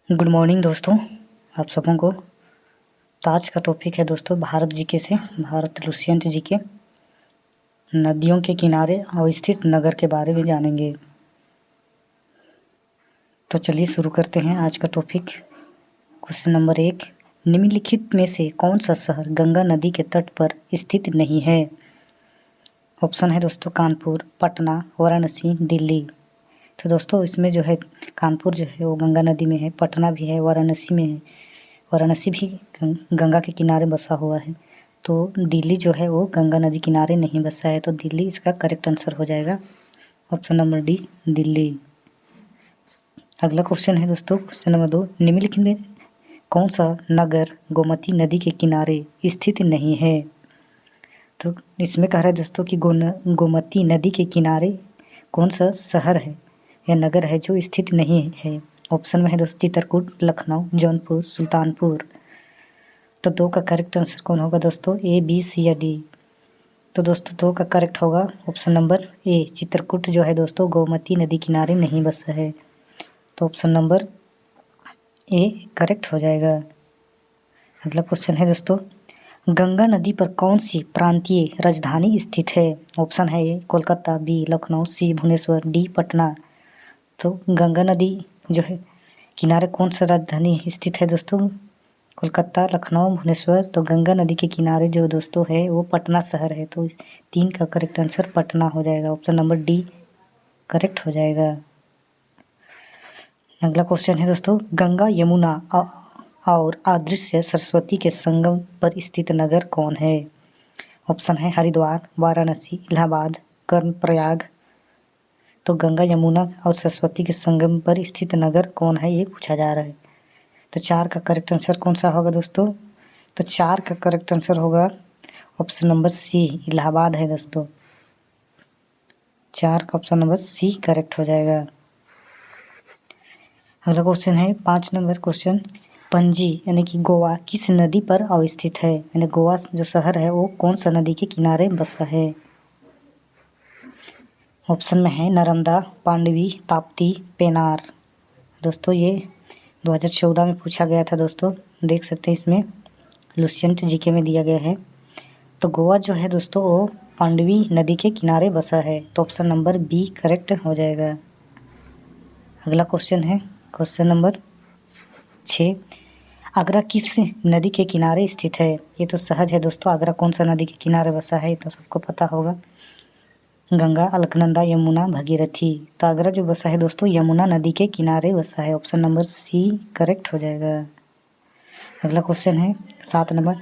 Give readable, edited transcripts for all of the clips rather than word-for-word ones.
Good morning दोस्तों, आप सबों को। तो आज का टॉपिक है दोस्तों भारत जीके से, भारत लुसेंट जीके। नदियों के किनारे अवस्थित नगर के बारे में जानेंगे। तो चलिए शुरू करते हैं आज का टॉपिक। क्वेश्चन नंबर 1, निम्नलिखित में से कौन सा शहर गंगा नदी के तट पर स्थित नहीं है? ऑप्शन है दोस्तों कानपुर, पटना, वाराणसी, दिल्ली। तो दोस्तों इसमें जो है कानपुर जो है वो गंगा नदी में है, पटना भी है, वाराणसी में है। वाराणसी भी गंगा के किनारे बसा हुआ है। तो दिल्ली जो है वो गंगा नदी किनारे नहीं बसा है, तो दिल्ली इसका करेक्ट आंसर हो जाएगा। Option number D, Delhi. अगला क्वेश्चन है दोस्तों, क्वेश्चन नंबर 2, निम्नलिखित में कौन सा नगर गोमती नदी के किनारे स्थित नहीं है? तो इसमें कह रहा है दोस्तों कि गोमती नदी के किनारे कौन सा शहर है या नगर है जो स्थित नहीं है? ऑप्शन में है दोस्तों चित्रकूट, लखनऊ, जौनपुर, सुल्तानपुर। तो 2 का करेक्ट आंसर कौन होगा दोस्तों, ए, बी, सी या डी? तो दोस्तों 2 का करेक्ट होगा ऑप्शन नंबर ए, चित्रकूट जो है दोस्तों गोमती नदी किनारे नहीं बसा है। तो ऑप्शन नंबर ए करेक्ट हो जाएगा। अगला क्वेश्चन है दोस्तों, गंगा नदी पर कौन सी प्रांतीय राजधानी स्थित है? ऑप्शन है ए कोलकाता, बी लखनऊ, सी भुवनेश्वर, डी पटना। तो गंगा नदी जो है किनारे कौन सा राजधानी स्थित है दोस्तों? कोलकाता, लखनऊ, भुवनेश्वर। तो गंगा नदी के किनारे जो दोस्तों है वो पटना शहर है। तो 3 का करेक्ट आंसर पटना हो जाएगा। ऑप्शन नंबर डी करेक्ट हो जाएगा। अगला क्वेश्चन है दोस्तों, गंगा यमुना और अदृश्य सरस्वती के संगम पर स्थित नगर कौन है? ऑप्शन है हरिद्वार, वाराणसी, इलाहाबाद, कर्णप्रयाग। तो गंगा यमुना और सरस्वती के संगम पर स्थित नगर कौन है ये पूछा जा रहा है। तो 4 का करेक्ट आंसर कौन सा होगा दोस्तों? तो 4 का करेक्ट आंसर होगा ऑप्शन नंबर सी, इलाहाबाद है दोस्तों। 4 का ऑप्शन नंबर सी करेक्ट हो जाएगा। अगला क्वेश्चन है 5 नंबर क्वेश्चन, पणजी यानी कि गोवा किस नदी पर अवस्थित है? यानी गोवा जो शहर है वो कौन सा नदी के किनारे बसा है? ऑप्शन में है नर्मदा, पांडवी, ताप्ती, पेनार। दोस्तों ये 2014 में पूछा गया था दोस्तों, देख सकते हैं इसमें लुसेंट जीके में दिया गया है। तो गोवा जो है दोस्तों वो पांडवी नदी के किनारे बसा है। तो ऑप्शन नंबर बी करेक्ट हो जाएगा। अगला क्वेश्चन है क्वेश्चन नंबर 6, आगरा किस नदी के किनारे स्थित है? ये तो सहज है दोस्तों, आगरा कौन सा नदी के किनारे बसा है ये तो सबको पता होगा, गंगा, अलकनंदा, यमुना, भगीरथी। तो आगरा जो बसा है दोस्तों यमुना नदी के किनारे बसा है। ऑप्शन नंबर सी करेक्ट हो जाएगा। अगला क्वेश्चन है 7 नंबर,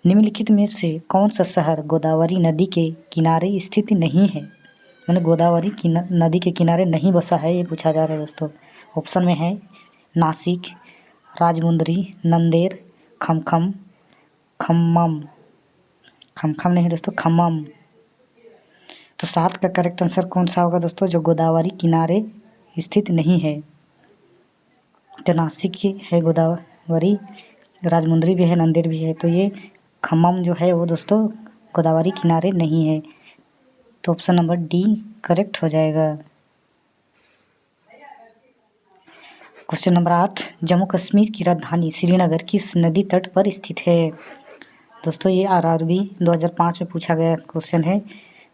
निम्नलिखित में से कौन सा शहर गोदावरी नदी के किनारे स्थित नहीं है? मैंने गोदावरी की नदी के किनारे नहीं बसा है ये पूछा जा रहा है दोस्तों। ऑप्शन में है नासिक, राजमुंदरी, नंदेर, खमखम, खम्मम। खमखम नहीं दोस्तों, खम्मम। तो 7 का करेक्ट आंसर कौन सा होगा दोस्तों, जो गोदावरी किनारे स्थित नहीं है? तो नासिक की है गोदावरी, राजमुंदरी भी है, नंदेर भी है। तो ये खम्मम जो है वो दोस्तों गोदावरी किनारे नहीं है। तो ऑप्शन नंबर डी करेक्ट हो जाएगा। क्वेश्चन नंबर 8, जम्मू कश्मीर की राजधानी श्रीनगर किस नदी तट पर स्थित है? दोस्तों ये आरआरबी 2005 में पूछा गया क्वेश्चन है,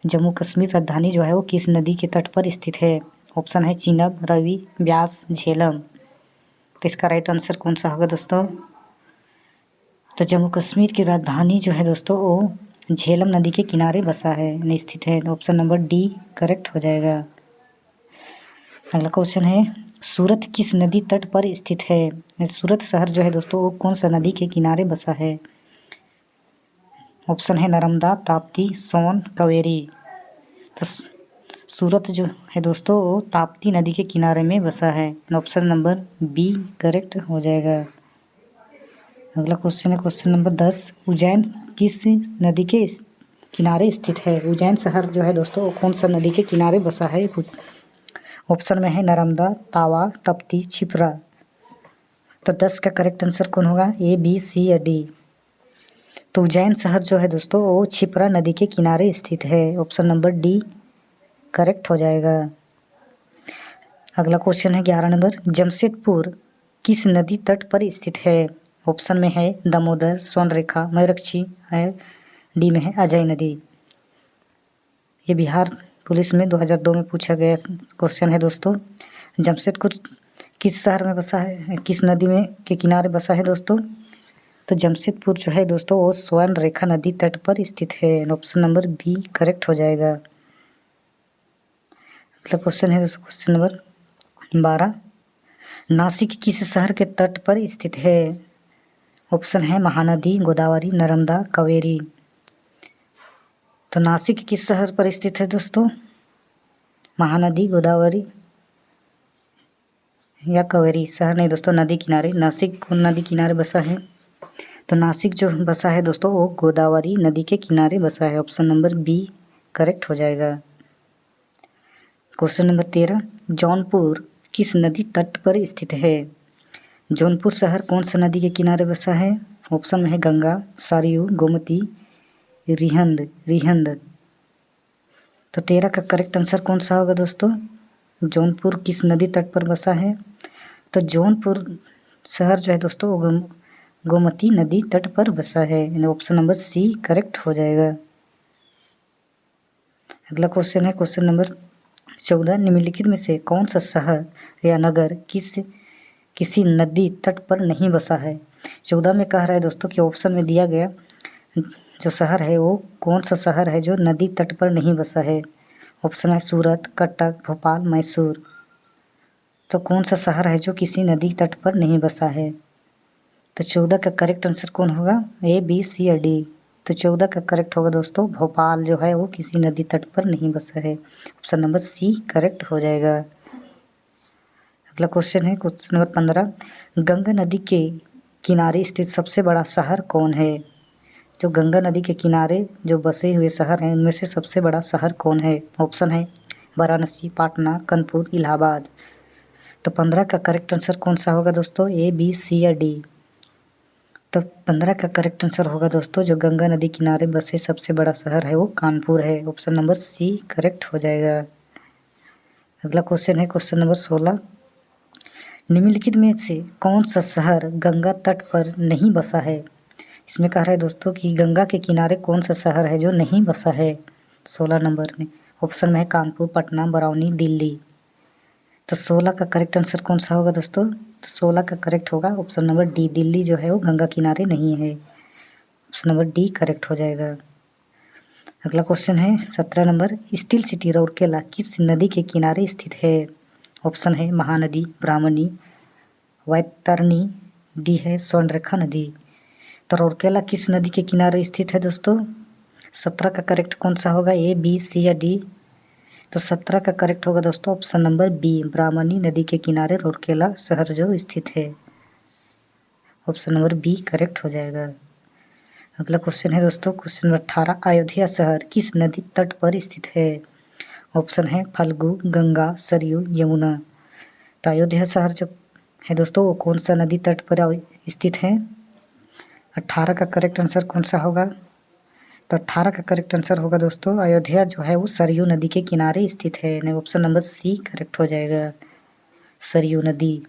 जम्मू कश्मीर राजधानी जो है वो किस नदी के तट पर स्थित है? ऑप्शन है चीनाब, रावी, ब्यास, झेलम। तो इसका राइट आंसर कौन सा होगा दोस्तों? तो जम्मू कश्मीर की राजधानी जो है दोस्तों वो झेलम नदी के किनारे बसा है, स्थित है। ऑप्शन नंबर डी करेक्ट हो जाएगा। अगला क्वेश्चन है, सूरत किस नदी तट पर स्थित है? सूरत शहर जो है दोस्तों वो कौन सा नदी के किनारे बसा है? ऑप्शन है नर्मदा, ताप्ती, सोन, कावेरी। तो सूरत जो है दोस्तों वो ताप्ती नदी के किनारे में बसा है। ऑप्शन नंबर बी करेक्ट हो जाएगा। अगला क्वेश्चन है क्वेश्चन नंबर 10, उज्जैन किस नदी के किनारे स्थित है? उज्जैन शहर जो है दोस्तों वो कौन सा नदी के किनारे बसा है? ऑप्शन में है नर्मदा, तावा, तप्ती, छिपरा। तो 10 का करेक्ट आंसर कौन होगा, ए, बी, सी या डी? तो उज्जैन शहर जो है दोस्तों वो छिपरा नदी के किनारे स्थित है। ऑप्शन नंबर डी करेक्ट हो जाएगा। अगला क्वेश्चन है 11 नंबर, जमशेदपुर किस नदी तट पर स्थित है? ऑप्शन में है दामोदर, स्वर्णरेखा, मयूरक्षी है, डी में है अजय नदी। ये बिहार पुलिस में 2002 में पूछा गया क्वेश्चन है दोस्तों। जमशेदपुर किस शहर में बसा है, किस नदी में के किनारे बसा है दोस्तों? तो जमशेदपुर जो है दोस्तों वो स्वर्णरेखा नदी तट पर स्थित है। ऑप्शन नंबर बी करेक्ट हो जाएगा। अगला क्वेश्चन है दोस्तों क्वेश्चन नंबर 12, नासिक किस शहर के तट पर स्थित है? ऑप्शन है महानदी, गोदावरी, नर्मदा, कावेरी। तो नासिक किस शहर पर स्थित है दोस्तों? महानदी, गोदावरी या कावेरी? शहर नहीं दोस्तों, नदी किनारे। नासिक कौन नदी किनारे बसा है? तो नासिक जो बसा है दोस्तों वो गोदावरी नदी के किनारे बसा है। ऑप्शन नंबर बी करेक्ट हो जाएगा। क्वेश्चन नंबर 13, जौनपुर किस नदी तट पर स्थित है? जौनपुर शहर कौन सा नदी के किनारे बसा है? ऑप्शन में है गंगा, सरयू, गोमती, रिहंद। तो 13 का करेक्ट आंसर कौन सा होगा दोस्तों? जौनपुर किस नदी तट पर बसा है? तो जौनपुर शहर जो है दोस्तों वो गोमती नदी तट पर बसा है। ऑप्शन नंबर सी करेक्ट हो जाएगा। अगला क्वेश्चन है क्वेश्चन नंबर 14, निम्नलिखित में से कौन सा शहर या नगर किसी नदी तट पर नहीं बसा है? 14 में कह रहा है दोस्तों कि ऑप्शन में दिया गया जो शहर है वो कौन सा शहर है जो नदी तट पर नहीं बसा है? ऑप्शन है सूरत, कटक, भोपाल, मैसूर। तो कौन सा शहर है जो किसी नदी तट पर नहीं बसा है? तो 14 का करेक्ट आंसर कौन होगा? ए, बी, सी या डी? तो 14 का करेक्ट होगा दोस्तों भोपाल जो है वो किसी नदी तट पर नहीं बसा है। ऑप्शन नंबर सी करेक्ट हो जाएगा। अगला क्वेश्चन है क्वेश्चन नंबर 15, गंगा नदी के किनारे स्थित सबसे बड़ा शहर कौन है? जो गंगा नदी के किनारे जो बसे हुए शहर हैं उनमें से सबसे बड़ा शहर कौन है? ऑप्शन है वाराणसी, पाटना, कानपुर, इलाहाबाद। तो 15 का करेक्ट आंसर कौन सा होगा दोस्तों? ए, बी, सी या डी? तो 15 का करेक्ट आंसर होगा दोस्तों जो गंगा नदी किनारे बसे सबसे बड़ा शहर है वो कानपुर है। ऑप्शन नंबर सी करेक्ट हो जाएगा। अगला क्वेश्चन है क्वेश्चन नंबर 16, निम्नलिखित में से कौन सा शहर गंगा तट पर नहीं बसा है? इसमें कह रहा है दोस्तों कि गंगा के किनारे कौन सा शहर है जो नहीं बसा है 16 नंबर में? ऑप्शन में है कानपुर, पटना, बरौनी, दिल्ली। तो 16 का करेक्ट आंसर कौन सा होगा दोस्तों? तो 16 का करेक्ट होगा ऑप्शन नंबर डी, दिल्ली जो है वो गंगा किनारे नहीं है। ऑप्शन नंबर डी करेक्ट हो जाएगा। अगला क्वेश्चन है 17 नंबर, स्टील सिटी राउरकेला किस नदी के किनारे स्थित है? ऑप्शन है महानदी, ब्राह्मणी, वैतरणी, डी है स्वर्णरेखा नदी। तो राउरकेला किस नदी के किनारे स्थित है दोस्तों? 17 का करेक्ट कौन सा होगा? ए, बी, सी या डी? तो 17 का करेक्ट होगा दोस्तों ऑप्शन नंबर बी, ब्राह्मणी नदी के किनारे राउरकेला शहर जो स्थित है। ऑप्शन नंबर बी करेक्ट हो जाएगा। अगला क्वेश्चन है दोस्तों क्वेश्चन नंबर 18, अयोध्या शहर किस नदी तट पर स्थित है? ऑप्शन है फल्गु, गंगा, सरयू, यमुना। तो अयोध्या शहर जो है दोस्तों वो कौन सा नदी तट पर स्थित है? 18 का करेक्ट आंसर कौन सा होगा? तो 18 का करेक्ट आंसर होगा दोस्तों अयोध्या जो है वो सरयू नदी के किनारे स्थित है। ऑप्शन नंबर सी करेक्ट हो जाएगा, सरयू नदी।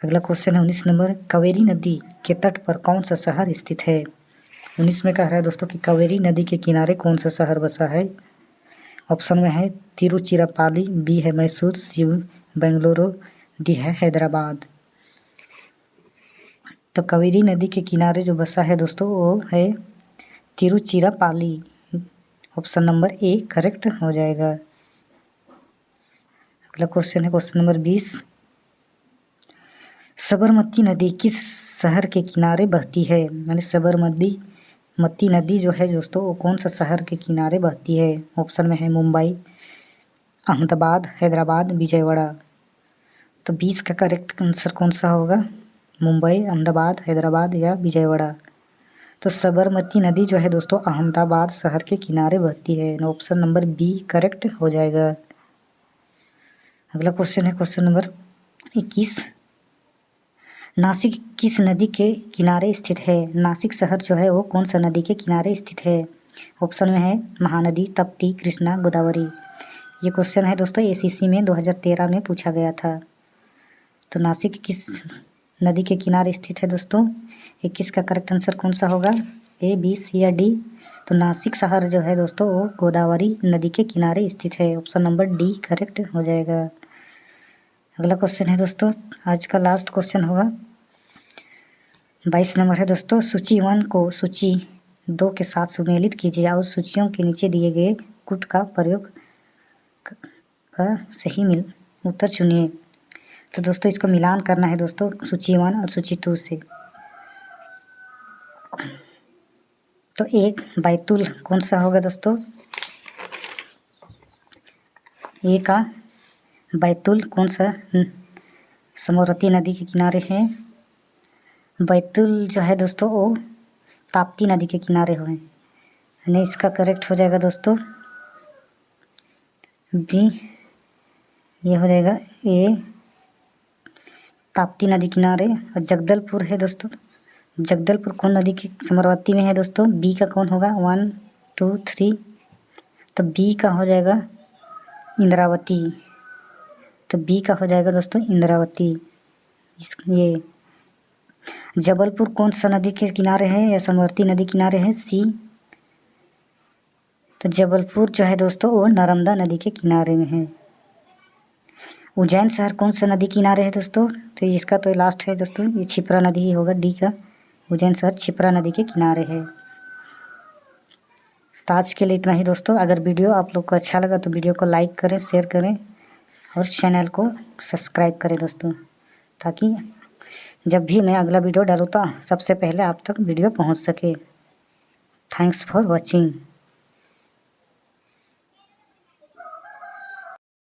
अगला क्वेश्चन है 19 नंबर, कावेरी नदी के तट पर कौन सा शहर स्थित है? 19 में कह रहा है दोस्तों कि कावेरी नदी के किनारे कौन सा शहर बसा है? ऑप्शन में है तिरुचिरापल्ली, बी है मैसूर, सी बेंगलुरु, डी है हैदराबाद। तो कावेरी नदी के किनारे जो बसा है दोस्तों वो है Tiruchirappalli. Option number A correct हो जाएगा। अगला क्वेश्चन है क्वेश्चन नंबर 20, साबरमती नदी किस शहर के किनारे बहती है? यानी साबरमती नदी जो है दोस्तों वो कौन सा शहर के किनारे बहती है? ऑप्शन में है मुंबई, अहमदाबाद, हैदराबाद, विजयवाड़ा। तो 20 का करेक्ट आंसर कौन सा होगा? मुंबई, अहमदाबाद, हैदराबाद या विजयवाड़ा? तो साबरमती नदी जो है दोस्तों अहमदाबाद शहर के किनारे बहती है। ऑप्शन नंबर बी करेक्ट हो जाएगा। अगला क्वेश्चन है क्वेश्चन नंबर 21, नासिक किस नदी के किनारे स्थित है? नासिक शहर जो है वो कौन सा नदी के किनारे स्थित है? ऑप्शन में है महानदी, तप्ती, कृष्णा, गोदावरी। ये क्वेश्चन है दोस्तों एसीसी में 2013 में पूछा गया था। तो नासिक किस नदी के किनारे स्थित है दोस्तों? 21 का करेक्ट आंसर कौन सा होगा? ए, बी, सी या डी? तो नासिक शहर जो है दोस्तों वो गोदावरी नदी के किनारे स्थित है। ऑप्शन नंबर डी करेक्ट हो जाएगा। अगला क्वेश्चन है दोस्तों, आज का लास्ट क्वेश्चन होगा। 22 नंबर है दोस्तों, सूची 1 को सूची 2 के साथ सुमेलित कीजिए और सूचियों के नीचे दिए गए कूट का प्रयोग कर सही उत्तर चुनिए। तो दोस्तों इसको मिलान करना है दोस्तों सूची 1 और सूची 2 से। तो एक बैतुल कौन सा होगा दोस्तों? ए का बैतुल कौन सा सोमवती नदी के किनारे है? बैतुल जो है दोस्तों वो ताप्ती नदी के किनारे हुए, यानी इसका करेक्ट हो जाएगा दोस्तों बी, ये हो जाएगा ए ताप्ती नदी किनारे। और जगदलपुर है दोस्तों, जगदलपुर कौन नदी की सोमवती में है दोस्तों? बी का कौन होगा? 1 2 3, तो बी का हो जाएगा इंद्रावती। तो बी का हो जाएगा दोस्तों इंद्रावती। ये जबलपुर कौन सा नदी के किनारे है या सोमवती नदी किनारे है? सी। तो जबलपुर जो है दोस्तों वो नर्मदा नदी के किनारे में है। उज्जैन शहर कौन सा नदी किनारे है दोस्तों? तो इसका तो लास्ट है दोस्तों, ये क्षिप्रा नदी ही होगा, डी का। उज्जैन शहर क्षिप्रा नदी के किनारे है। तो आज के लिए इतना ही दोस्तों। अगर वीडियो आप लोग को अच्छा लगा तो वीडियो को लाइक करें, शेयर करें और चैनल को सब्सक्राइब करें दोस्तों, ताकि जब भी मैं अगला वीडियो डालूँ तो सबसे पहले आप तक वीडियो पहुंच सके। Thanks for watching.